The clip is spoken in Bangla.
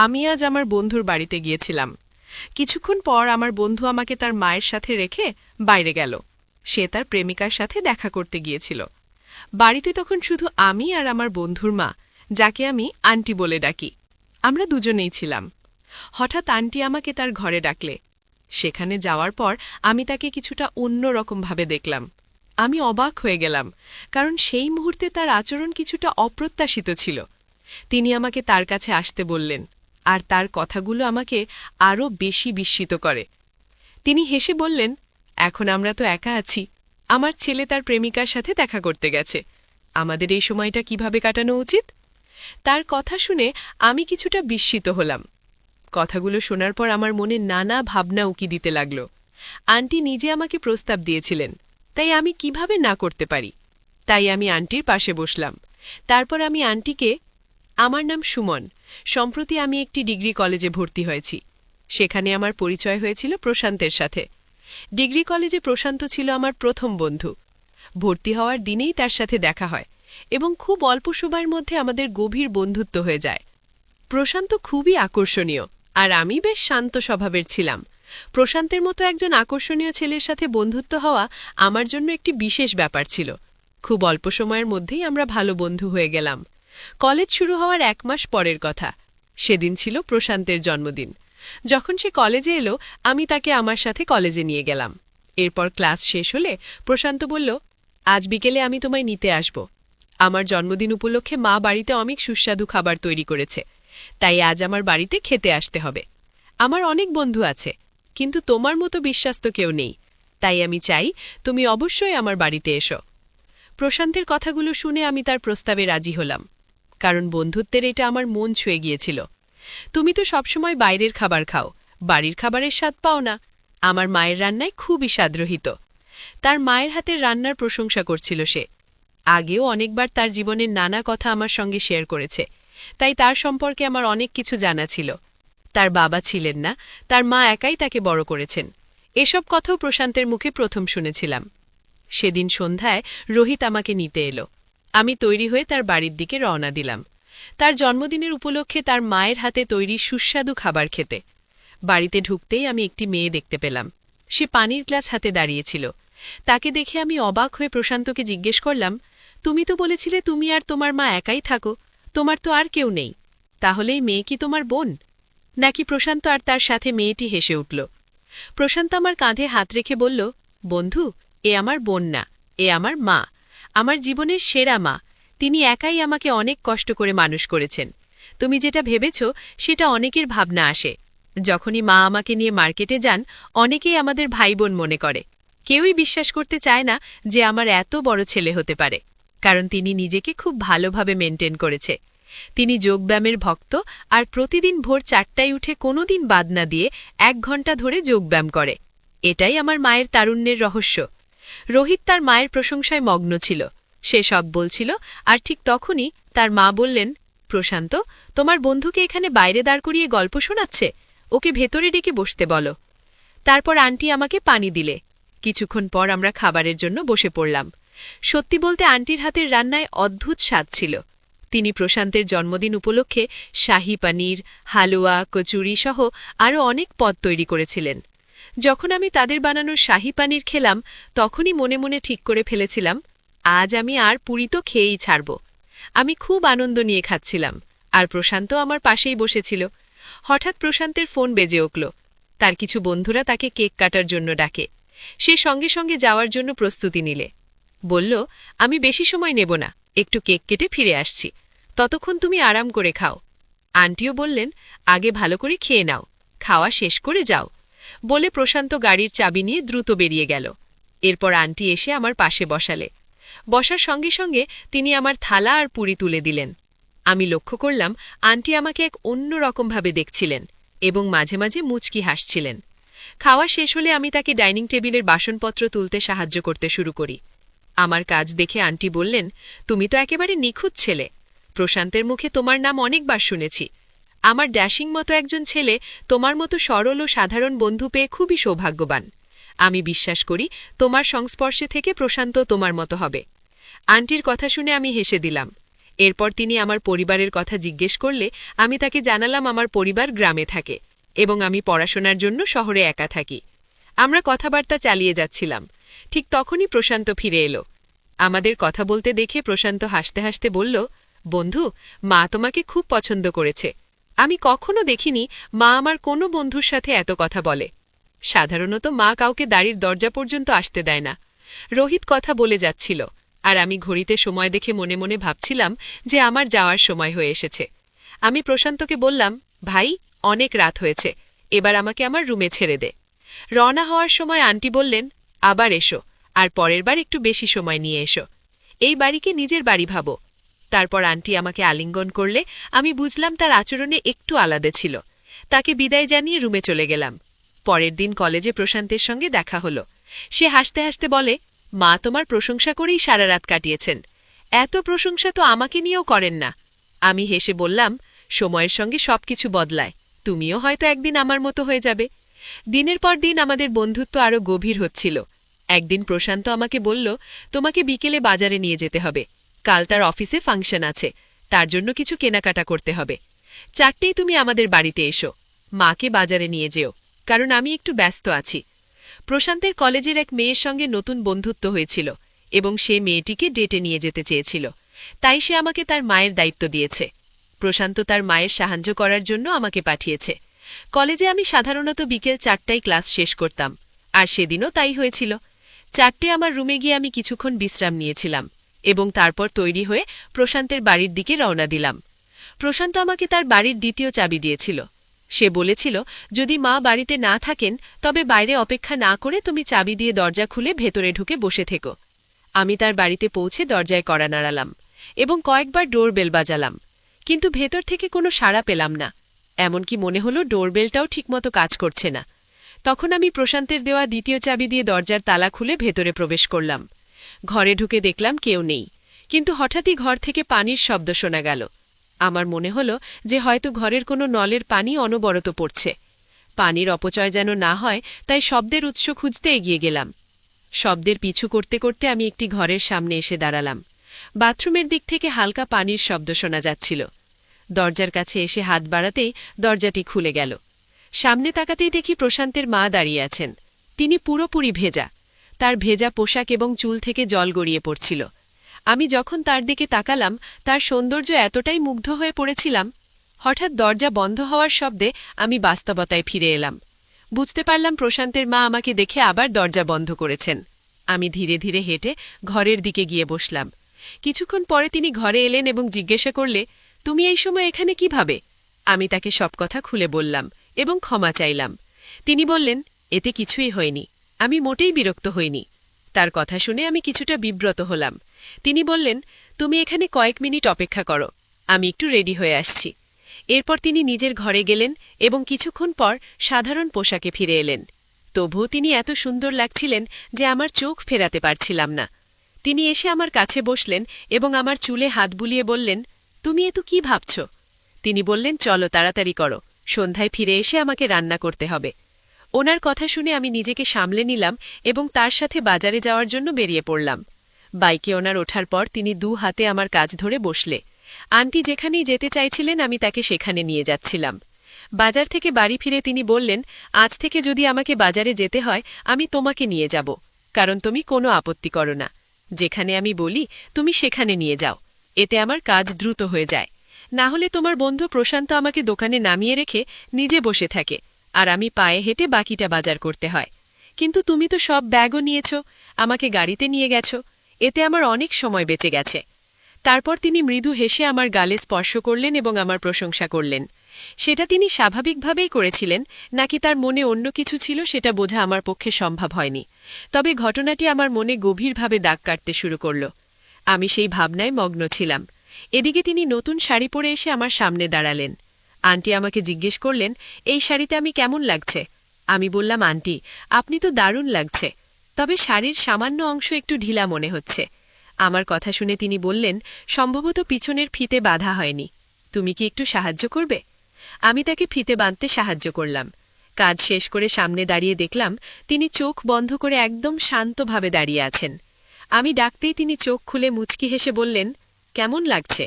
আমি আজ আমার বন্ধুর বাড়িতে গিয়েছিলাম। কিছুক্ষণ পর আমার বন্ধু আমাকে তার মায়ের সাথে রেখে বাইরে গেল। সে তার প্রেমিকার সাথে দেখা করতে গিয়েছিল। বাড়িতে তখন শুধু আমি আর আমার বন্ধুর মা, যাকে আমি আন্টি বলে ডাকি। আমরা দুজনেই ছিলাম। হঠাৎ আন্টি আমাকে তার ঘরে ডাকলে। সেখানে যাওয়ার পর আমি তাকে কিছুটা অন্যরকমভাবে দেখলাম। আমি অবাক হয়ে গেলাম, কারণ সেই মুহূর্তে তার আচরণ কিছুটা অপ্রত্যাশিত ছিল। তিনি আমাকে তার কাছে আসতে বললেন, আর তার কথাগুলো আমাকে আরও বেশি বিস্মিত করে। তিনি হেসে বললেন, এখন আমরা তো একা আছি। আমার ছেলে তার প্রেমিকার সাথে দেখা করতে গেছে। আমাদের এই সময়টা কিভাবে কাটানো উচিত? তার কথা শুনে আমি কিছুটা বিস্মিত হলাম। কথাগুলো শোনার পর আমার মনে নানা ভাবনা উকি দিতে লাগল। আন্টি নিজে আমাকে প্রস্তাব দিয়েছিলেন, তাই আমি কিভাবে না করতে পারি? তাই আমি আন্টির পাশে বসলাম। তারপর আমি আন্টিকে, আমার নাম সুমন। সম্প্রতি আমি একটি ডিগ্রি কলেজে ভর্তি হয়েছি। সেখানে আমার পরিচয় হয়েছিল প্রশান্তের সাথে। ডিগ্রি কলেজে প্রশান্ত ছিল আমার প্রথম বন্ধু। ভর্তি হওয়ার দিনেই তার সাথে দেখা হয় এবং খুব অল্প সময়ের মধ্যে আমাদের গভীর বন্ধুত্ব হয়ে যায়। প্রশান্ত খুবই আকর্ষণীয়, আর আমি বেশ শান্ত স্বভাবের ছিলাম। প্রশান্তের মতো একজন আকর্ষণীয় ছেলের সাথে বন্ধুত্ব হওয়া আমার জন্য একটি বিশেষ ব্যাপার ছিল। খুব অল্প সময়ের মধ্যেই আমরা ভালো বন্ধু হয়ে গেলাম। কলেজ শুরু হওয়ার 1 মাস পরের কথা। সেদিন ছিল প্রশান্তের জন্মদিন। যখন সে কলেজে এলো, আমি তাকে আমার সাথে কলেজে নিয়ে গেলাম। এরপর ক্লাস শেষ হলে প্রশান্ত বলল, আজ বিকেলে আমি তোমায় নিতে আসব। আমার জন্মদিন উপলক্ষে মা বাড়িতে অনেক সুস্বাদু খাবার তৈরি করেছে, তাই আজ আমার বাড়িতে খেতে আসতে হবে। আমার অনেক বন্ধু আছে, কিন্তু তোমার মতো বিশ্বাস্ত কেউ নেই। তাই আমি চাই তুমি অবশ্যই আমার বাড়িতে এসো। প্রশান্তের কথাগুলো শুনে আমি তার প্রস্তাবে রাজি হলাম, কারণ বন্ধুত্বের এটা আমার মন ছুঁয়ে গিয়েছিল। তুমি তো সবসময় বাইরের খাবার খাও, বাড়ির খাবারের স্বাদ পাও না। আমার মায়ের রান্নায় খুবই স্বাদরহিত। তার মায়ের হাতের রান্নার প্রশংসা করছিল সে। আগেও অনেকবার তার জীবনের নানা কথা আমার সঙ্গে শেয়ার করেছে, তাই তার সম্পর্কে আমার অনেক কিছু জানা ছিল। তার বাবা ছিলেন না, তার মা একাই তাকে বড় করেছেন। এসব কথাও প্রশান্তের মুখে প্রথম শুনেছিলাম। সেদিন সন্ধ্যায় রোহিত আমাকে নিতে এলো। আমি তৈরি হয়ে তার বাড়ির দিকে রওনা দিলাম, তার জন্মদিনের উপলক্ষে তার মায়ের হাতে তৈরি সুস্বাদু খাবার খেতে। বাড়িতে ঢুকতেই আমি একটি মেয়ে দেখতে পেলাম। সে পানির গ্লাস হাতে দাঁড়িয়েছিল। তাকে দেখে আমি অবাক হয়ে প্রশান্তকে জিজ্ঞেস করলাম, তুমি তো বলেছিলে তুমি আর তোমার মা একাই থাকো, তোমার তো আর কেউ নেই। তাহলে এই মেয়ে কি তোমার বোন নাকি? প্রশান্ত আর তার সাথে মেয়েটি হেসে উঠল। প্রশান্ত আমার কাঁধে হাত রেখে বলল, বন্ধু, এ আমার বোন না, এ আমার মা, আমার জীবনের সেরা মা। তিনি একাই আমাকে অনেক কষ্ট করে মানুষ করেছেন। তুমি যেটা ভেবেছ সেটা অনেকের ভাবনা আসে। যখনই মা আমাকে নিয়ে মার্কেটে যান, অনেকেই আমাদের ভাই বোন মনে করে। কেউই বিশ্বাস করতে চায় না যে আমার এত বড় ছেলে হতে পারে, কারণ তিনি নিজেকে খুব ভালোভাবে মেনটেন করেছে। তিনি যোগব্যায়ামের ভক্ত, আর প্রতিদিন ভোর 4টায় উঠে কোনোদিন বাদ না দিয়ে 1 ঘন্টা ধরে যোগব্যায়াম করে। এটাই আমার মায়ের তারুণ্যের রহস্য। রোহিত তার মায়ের প্রশংসায় মগ্ন ছিল। সে সব বলছিল, আর ঠিক তখনই তার মা বললেন, প্রশান্ত, তোমার বন্ধুকে এখানে বাইরে দাঁড় করিয়ে গল্প শোনাচ্ছে, ওকে ভেতরে ডেকে বসতে বলো। তারপর আন্টি আমাকে পানি দিলে। কিছুক্ষণ পর আমরা খাবারের জন্য বসে পড়লাম। সত্যি বলতে আন্টির হাতের রান্নায় অদ্ভুত স্বাদ ছিল। তিনি প্রশান্তের জন্মদিন উপলক্ষে শাহী পানির, হালুয়া, কচুরি সহ আরও অনেক পদ তৈরি করেছিলেন। যখন আমি তাদের বানানো শাহী পানির খেলাম, তখনই মনে মনে ঠিক করে ফেলেছিলাম, আজ আমি আর পুরি তো খেয়েই ছাড়ব। আমি খুব আনন্দ নিয়ে খাচ্ছিলাম, আর প্রশান্ত আমার পাশেই বসেছিল। হঠাৎ প্রশান্তের ফোন বেজে উঠল। তার কিছু বন্ধুরা তাকে কেক কাটার জন্য ডাকে। সে সঙ্গে সঙ্গে যাওয়ার জন্য প্রস্তুতি নিলে। বলল, আমি বেশি সময় নেব না, একটু কেক কেটে ফিরে আসছি, ততক্ষণ তুমি আরাম করে খাও। আন্টিও বললেন, আগে ভালো করে খেয়ে নাও, খাওয়া শেষ করে যাও। বলে প্রশান্ত গাড়ির চাবি নিয়ে দ্রুত বেরিয়ে গেল। এরপর আন্টি এসে আমার পাশে বসালে। বসার সঙ্গে সঙ্গে তিনি আমার থালা আর পুরি তুলে দিলেন। আমি লক্ষ্য করলাম আন্টি আমাকে এক অন্য রকমভাবে দেখছিলেন এবং মাঝে মাঝে মুচকি হাসছিলেন। খাওয়া শেষ হলে আমি তাকে ডাইনিং টেবিলের বাসনপত্র তুলতে সাহায্য করতে শুরু করি। আমার কাজ দেখে আন্টি বললেন, তুমি তো একেবারে নিখুঁত ছেলে। প্রশান্তের মুখে তোমার নাম অনেকবার শুনেছি। আমার ড্যাশিং মতো একজন ছেলে তোমার মতো সরল ও সাধারণ বন্ধু পেয়ে খুবই সৌভাগ্যবান। আমি বিশ্বাস করি তোমার সংস্পর্শে থেকে প্রশান্ত তোমার মতো হবে। আন্টির কথা শুনে আমি হেসে দিলাম। এরপর তিনি আমার পরিবারের কথা জিজ্ঞেস করলে আমি তাকে জানালাম আমার পরিবার গ্রামে থাকে এবং আমি পড়াশোনার জন্য শহরে একা থাকি। আমরা কথাবার্তা চালিয়ে যাচ্ছিলাম। ঠিক তখনই প্রশান্ত ফিরে এলো। আমাদের কথা বলতে দেখে প্রশান্ত হাসতে হাসতে বলল, বন্ধু, মা তোমাকে খুব পছন্দ করেছে। আমি কখনো দেখিনি মা আমার কোনো বন্ধুর সাথে এত কথা বলে। সাধারণত মা কাউকে বাড়ির দরজা পর্যন্ত আসতে দেয় না। রোহিত কথা বলে যাচ্ছিল, আর আমি ঘড়িতে সময় দেখে মনে মনে ভাবছিলাম যে আমার যাওয়ার সময় হয়ে এসেছে। আমি প্রশান্তকে বললাম, ভাই, অনেক রাত হয়েছে, এবার আমাকে আমার রুমে ছেড়ে দে। রওনা হওয়ার সময় আন্টি বললেন, আবার এসো, আর পরের বার একটু বেশি সময় নিয়ে এসো। এই বাড়িকে নিজের বাড়ি ভাবো। তারপর আন্টি আমাকে আলিঙ্গন করলে আমি বুঝলাম তার আচরণে একটু আলাদা ছিল। তাকে বিদায় জানিয়ে রুমে চলে গেলাম। পরের দিন কলেজে প্রশান্তের সঙ্গে দেখা হলো। সে হাসতে হাসতে বলে, মা তোমার প্রশংসা করেই সারা রাত কাটিয়েছেন। এত প্রশংসা তো আমাকে নিয়েও করেন না। আমি হেসে বললাম, সময়ের সঙ্গে সবকিছু বদলায়, তুমিও হয়তো একদিন আমার মতো হয়ে যাবে। দিনের পর দিন আমাদের বন্ধুত্ব আরও গভীর হচ্ছিল। একদিন প্রশান্ত আমাকে বলল, তোমাকে বিকেলে বাজারে নিয়ে যেতে হবে। কাল তার অফিসে ফাংশন আছে, তার জন্য কিছু কেনাকাটা করতে হবে। 4টেই তুমি আমাদের বাড়িতে এসো। মাকে বাজারে নিয়ে যেও, কারণ আমি একটু ব্যস্ত আছি। প্রশান্তের কলেজের এক মেয়ের সঙ্গে নতুন বন্ধুত্ব হয়েছিল এবং সে মেয়েটিকে ডেটে নিয়ে যেতে চেয়েছিল, তাই সে আমাকে তার মায়ের দায়িত্ব দিয়েছে। প্রশান্ত তার মায়ের সাহায্য করার জন্য আমাকে পাঠিয়েছে। কলেজে আমি সাধারণত বিকেল 4টায় ক্লাস শেষ করতাম, আর সেদিনও তাই হয়েছিল। 4টে আমার রুমে গিয়ে আমি কিছুক্ষণ বিশ্রাম নিয়েছিলাম এবং তারপর তৈরি হয়ে প্রশান্তের বাড়ির দিকে রওনা দিলাম। প্রশান্ত আমাকে তার বাড়ির দ্বিতীয় চাবি দিয়েছিল। সে বলেছিল, যদি মা বাড়িতে না থাকেন তবে বাইরে অপেক্ষা না করে তুমি চাবি দিয়ে দরজা খুলে ভেতরে ঢুকে বসে থেকো। আমি তার বাড়িতে পৌঁছে দরজায় কড়া নাড়ালাম এবং কয়েকবার ডোরবেল বাজালাম, কিন্তু ভেতর থেকে কোনো সাড়া পেলাম না। এমনকি মনে হলো ডোরবেলটাও ঠিকমতো কাজ করছে না। তখন আমি প্রশান্তের দেওয়া দ্বিতীয় চাবি দিয়ে দরজার তালা খুলে ভেতরে প্রবেশ করলাম। ঘরে ঢুকে দেখলাম কেউ নেই, কিন্তু হঠাৎই ঘর থেকে পানির শব্দ শোনা গেল। আমার মনে হলো যে হয়তো ঘরের কোনো নলের পানি অনবরত পড়ছে। পানির অপচয় যেন না হয় তাই শব্দের উৎস খুঁজতে এগিয়ে গেলাম। শব্দের পিছু করতে করতে আমি একটি ঘরের সামনে এসে দাঁড়ালাম। বাথরুমের দিক থেকে হালকা পানির শব্দ শোনা যাচ্ছিল। দরজার কাছে এসে হাত বাড়াতেই দরজাটি খুলে গেল। সামনে তাকাতেই দেখি প্রশান্তের মা দাঁড়িয়ে আছেন। তিনি পুরোপুরি ভেজা, তার ভেজা পোশাক এবং চুল থেকে জল গড়িয়ে পড়ছিল। আমি যখন তার দিকে তাকালাম, তার সৌন্দর্য এতটাই মুগ্ধ হয়ে পড়েছিলাম। হঠাৎ দরজা বন্ধ হওয়ার শব্দে আমি বাস্তবতায় ফিরে এলাম। বুঝতে পারলাম প্রশান্তের মা আমাকে দেখে আবার দরজা বন্ধ করেছেন। আমি ধীরে ধীরে হেঁটে ঘরের দিকে গিয়ে বসলাম। কিছুক্ষণ পরে তিনি ঘরে এলেন এবং জিজ্ঞাসা করলে, তুমি এই সময় এখানে কিভাবে? আমি তাকে সব কথা খুলে বললাম এবং ক্ষমা চাইলাম। তিনি বললেন, এতে কিছুই হয়নি, আমি মোটেই বিরক্ত হইনি। তার কথা শুনে আমি কিছুটা বিব্রত হলাম। তিনি বললেন, তুমি এখানে কয়েক মিনিট অপেক্ষা করো, আমি একটু রেডি হয়ে আসছি। এরপর তিনি নিজের ঘরে গেলেন এবং কিছুক্ষণ পর সাধারণ পোশাকে ফিরে এলেন। তবুও তিনি এত সুন্দর লাগছিলেন যে আমার চোখ ফেরাতে পারছিলাম না। তিনি এসে আমার কাছে বসলেন এবং আমার চুলে হাত বুলিয়ে বললেন, তুমি এত কি ভাবছ? তিনি বললেন, চলো তাড়াতাড়ি করো, সন্ধ্যায় ফিরে এসে আমাকে রান্না করতে হবে। ওনার কথা শুনে আমি নিজেকে সামলে নিলাম এবং তার সাথে বাজারে যাওয়ার জন্য বেরিয়ে পড়লাম। বাইকে ওনার ওঠার পর তিনি 2 হাতে আমার কাজ ধরে বসলে। আন্টি যেখানেই যেতে চাইছিলেন আমি তাকে সেখানে নিয়ে যাচ্ছিলাম। বাজার থেকে বাড়ি ফিরে তিনি বললেন, আজ থেকে যদি আমাকে বাজারে যেতে হয় আমি তোমাকে নিয়ে যাব, কারণ তুমি কোনো আপত্তি করো না। যেখানে আমি বলি তুমি সেখানে নিয়ে যাও, এতে আমার কাজ দ্রুত হয়ে যায়। না হলে তোমার বন্ধু প্রশান্ত আমাকে দোকানে নামিয়ে রেখে নিজে বসে থাকে, আর আমি পায়ে হেঁটে বাকিটা বাজার করতে হয়। কিন্তু তুমি তো সব ব্যাগও নিয়েছ, আমাকে গাড়িতে নিয়ে গেছ, এতে আমার অনেক সময় বেঁচে গেছে। তারপর তিনি মৃদু হেসে আমার গালে স্পর্শ করলেন এবং আমার প্রশংসা করলেন। সেটা তিনি স্বাভাবিকভাবেই করেছিলেন নাকি তার মনে অন্য কিছু ছিল সেটা বোঝা আমার পক্ষে সম্ভব হয়নি, তবে ঘটনাটি আমার মনে গভীরভাবে দাগ কাটতে শুরু করল। আমি সেই ভাবনায় মগ্ন ছিলাম। এদিকে তিনি নতুন শাড়ি পরে এসে আমার সামনে দাঁড়ালেন। আন্টি আমাকে জিজ্ঞেস করলেন, এই শাড়িতে আমি কেমন লাগছে? আমি বললাম, আন্টি, আপনি তো দারুণ লাগছে, তবে শাড়ির সামান্য অংশ একটু ঢিলা মনে হচ্ছে। আমার কথা শুনে তিনি বললেন, সম্ভবত পিছনের ফিতে বাঁধা হয়নি, তুমি কি একটু সাহায্য করবে? আমি তাকে ফিতে বাঁধতে সাহায্য করলাম। কাজ শেষ করে সামনে দাঁড়িয়ে দেখলাম তিনি চোখ বন্ধ করে একদম শান্তভাবে দাঁড়িয়ে আছেন। আমি ডাকতেই তিনি চোখ খুলে মুচকি হেসে বললেন, কেমন লাগছে?